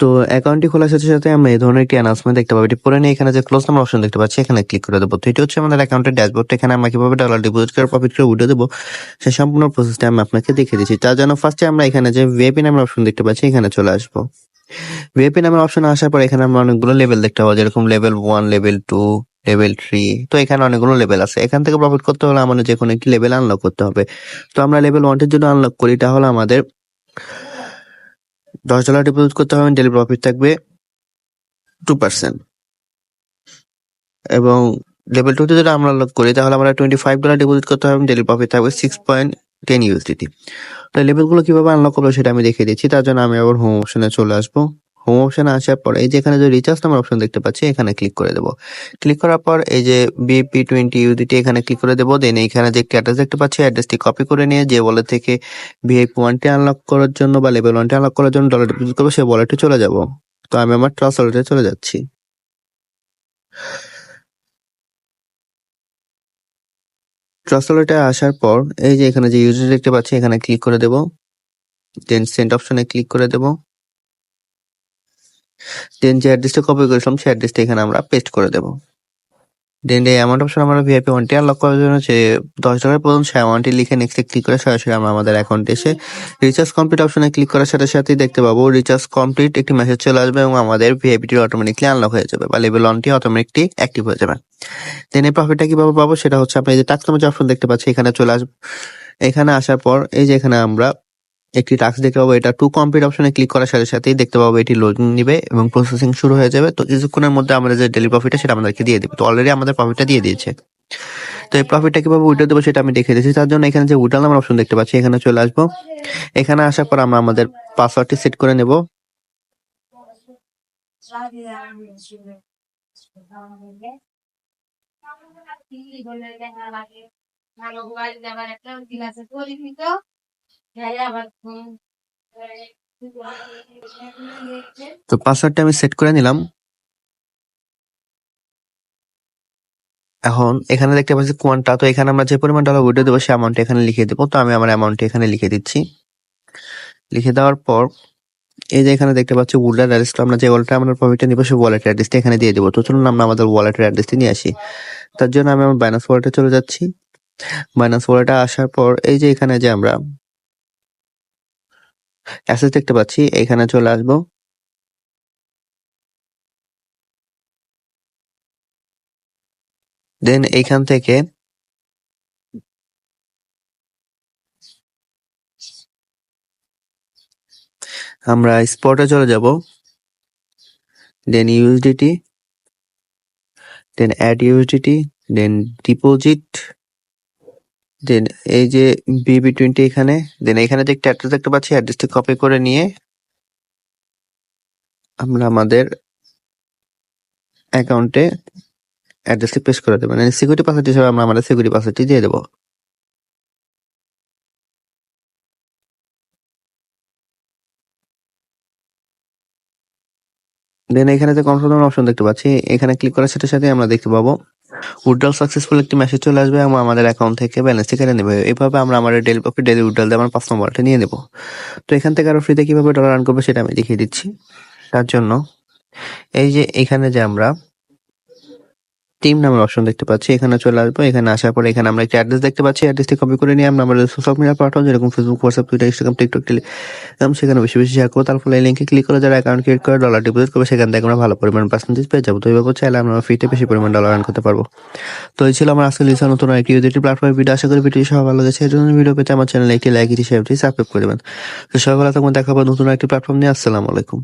তো অ্যাকাউন্টটি খোলার সাথে সাথে আমরা এই ধরনের একটি অ্যানাউন্সমেন্ট দেখতে পাবো। এটি পরে নিয়ে এখানে যে ক্লোজ নাম্বার অপশন দেখতে পাচ্ছি এখানে ক্লিক করে দেবো। তো এটি হচ্ছে আমাদের অ্যাকাউন্টের ড্যাশবোর্ড। এখানে আমরা কিভাবে ডলার ডিপোজিট করে প্রফিট করে উঠে দেবো সেই সম্পূর্ণ প্রসেসটা আমি আপনাকে দেখিয়ে দিচ্ছি। তার জন্য ফার্স্টে আমরা এখানে যে ভিআইপি নামের অপশন দেখতে পাচ্ছি এখানে চলে আসবো। ভিআইপি নামের অপশন আসার পর এখানে আমরা অনেকগুলো লেভেল দেখতে পাবো, যেরকম লেভেল 1, লেভেল 2, লেভেল 3। তো এখানে অনেকগুলো লেভেল আছে। এখান থেকে প্রফিট করতে হলে আমাদের যে কোনো একটি লেভেল আনলক করতে হবে। তো আমরা লেভেল 1 এর জন্য আনলক করি, তাহলে আমাদের $10 ডিপোজিট করতে হবে, ডেইলি প্রফিট থাকবে 2%। এবং লেভেল 2 তে যদি আমরা আনলক করি তাহলে আমরা $25 ডিপোজিট করতে হবে, ডেইলি প্রফিট থাকবে 6.10 USDT। তো লেভেলগুলো কিভাবে আনলক করবো সেটা আমি দেখিয়ে দিচ্ছি। তার জন্য আমি আবার হোম অপশনে চলে আসবো। হোম অপশনে আসার পর এই যে এখানে যে রিচার্জ নামের অপশন দেখতে পাচ্ছি এখানে ক্লিক করে দেবো। ক্লিক করার পর এই যে BP20 USDT এখানে ক্লিক করে দেবো। দেন এখানে যে অ্যাড্রেস দেখতে পাচ্ছি অ্যাড্রেসটি কপি করে নিয়ে যে ওয়ালেট থেকে VIP1টি আনলক করার জন্য বা লেভেল 1টি আনলক করার জন্য ডলার ডিপোজিট করবো সেই ওয়ালেটে চলে যাবো। তো আমি আমার ট্রাস্ট ওয়ালেটে চলে যাচ্ছি। ট্রাস্ট ওয়ালেটে আসার পর এই যে এখানে যে ইউজার দেখতে পাচ্ছি এখানে ক্লিক করে দেবো। দেন সেন্ড অপশনে ক্লিক করে দেবো। দেন যে অ্যাড্রেসটা কপি করেছিলাম সেই অ্যাড্রেসটা এখানে আমরা পেস্ট করে দেবো। দেন এই অ্যামাউন্ট অপশন আমরা VIP1টি আনলক করার জন্য যে $10 পর্যন্ত সেই অ্যামাউন্টটি লিখে নেক্সটে ক্লিক করে সরাসরি আমরা আমাদের অ্যাকাউন্টে এসে রিচার্জ কমপ্লিট অপশনে ক্লিক করার সাথে সাথেই দেখতে পাবো রিচার্জ কমপ্লিট একটি মেসেজ চলে আসবে এবং আমাদের ভিআইপিটি অটোমেটিকলি আনলক হয়ে যাবে বা লেভেল 1টি অটোমেটিকলি অ্যাক্টিভ হয়ে যাবে। দেন এই প্রফিটটা কিভাবে পাবো সেটা হচ্ছে আপনি এই যে টাস্ক নামে যে অপশন দেখতে পাচ্ছি এখানে চলে আসবে। এখানে আসার পর এই যে এখানে আমরা একটি টাস্ক দেখতে পাবো, এটা টু কমপ্লিট অপশনে ক্লিক করার সাথে সাথেই দেখতে পাবো এটি লোডিং নিবে এবং প্রসেসিং শুরু হয়ে যাবে। তো কিছুক্ষণের মধ্যে আমাদের যে ডেইলি প্রফিটটা সেটা আমাদেরকে দিয়ে দিবে। তো অলরেডি আমাদের প্রফিটটা দিয়ে দিয়েছে। তো এই প্রফিটটা কিভাবে উইথড্র দেবো সেটা আমি দেখিয়ে দিচ্ছি। তার জন্য এখানে যে উইথড্র নামের অপশন দেখতে পাচ্ছি এখানে চলে আসবো। এখানে আসার পর আমরা আমাদের পাসওয়ার্ডটি সেট করে নেব। তো পাসওয়ার্ডটা আমি সেট করে নিলাম। এখন এখানে দেখতে পাচ্ছি কোয়ান্টা, তো এখানে আমরা যে পরিমাণ ডলার উইথড্র দেবো সেই অ্যামাউন্ট এখানে লিখে দেবো। তো আমি আমার অ্যামাউন্টটি এখানে লিখে দিচ্ছি। লিখে দেওয়ার পর এই যে এখানে দেখতে পাচ্ছি উইথড্র অ্যাড্রেস, আমরা যে ওয়ালেটে আমাদের প্রফিটটা নিব সেই ওয়ালেটের অ্যাড্রেসটা এখানে দিয়ে দেবো। তো চলুন আমরা আমাদের ওয়ালেটের অ্যাড্রেসটি নিয়ে আসি। তার জন্য আমি আমার বাইন্যান্স ওয়ালেটে চলে যাচ্ছি। বাইন্যান্স ওয়ালেটে আসার পর এই যে এখানে যে আমরা অ্যাসেস দেখতে পাচ্ছি এখানে চলে আসবো। দেন এইখান থেকে আমরা স্পটে চলে যাব। দেন ইউএসডিটি, দেন অ্যাড ইউএসডিটি, দেন ডিপোজিট, দেন এই যে BB20 এখানে, দেন এখানে যে একটা অ্যাড্রেস দেখতে পাচ্ছি অ্যাড্রেসটি কপি করে নিয়ে আমরা আমাদের অ্যাকাউন্টে অ্যাড্রেসটি পেস্ট করে দেবো। মানে সিকিউরিটি পাসওয়ার্ড হিসেবে আমরা আমাদের সিকিউরিটি পাসওয়ার্ডটি দিয়ে দেবো। দেন এখানে যে কনফার্ম অপশন দেখতে পাচ্ছি এখানে ক্লিক করার সাথে সাথে আমরা দেখতে পাবো উইথড্রল সাকসেসফুল একটি মেসেজ চলে আসবে এবং আমাদের অ্যাকাউন্ট থেকে ব্যালেন্সটি কেটে নেবে। এইভাবে আমরা আমাদের ডেইলি প্রফিট ডেইলি উইথড্রল দিয়ে আমার 5 নম্বরটা নিয়ে নেব। তো এখান থেকে আরো ফ্রিতে কিভাবে ডলার আর্ন করবো সেটা আমি দেখিয়ে দিচ্ছি। তার জন্য এই যে এখানে যে আমরা টিম নামের অপশন দেখতে পাচ্ছি এখানে চলে আসবো। এখানে আসার পরে এখানে আমরা একটা অ্যাড্রেস দেখতে পাচ্ছি, অ্যাড্রেসটি কপি করে নিয়ে আমরা আমাদের সোশ্যাল মিডিয়া প্ল্যাটফর্ম যেরকম Facebook, WhatsApp, Twitter, Instagram, TikTok, Telegram সেখানে বেশি বেশি শেয়ার করবো। তার ফলে এই লিঙ্কে ক্লিক করে যারা অ্যাকাউন্ট ক্রিয়েট করে ডলার ডিপোজিট করবে সেখান থেকে আমরা ভালো পরিমাণ পার্সেন্টেজ পেয়ে যাবো। তো এইভাবে চাইলে আমরা ফ্রিতে বেশি পরিমাণ ডলার আর্ন করতে পারবো। তো এই ছিল আমার আজকে লিসা নতুন একটি ইউটিউব প্ল্যাটফর্মের ভিডিও। আশা করি ভিডিও সবাই ভালো লেগেছে। এই জন্য ভিডিও পেতে আমার চ্যানেলে একটি লাইক, একটি শেয়ার, সাবস্ক্রাইব করে দেবেন। তো সবাই ভালো থাকবেন, দেখা হবে নতুন একটি প্ল্যাটফর্ম নিয়ে। আসসালামু আলাইকুম।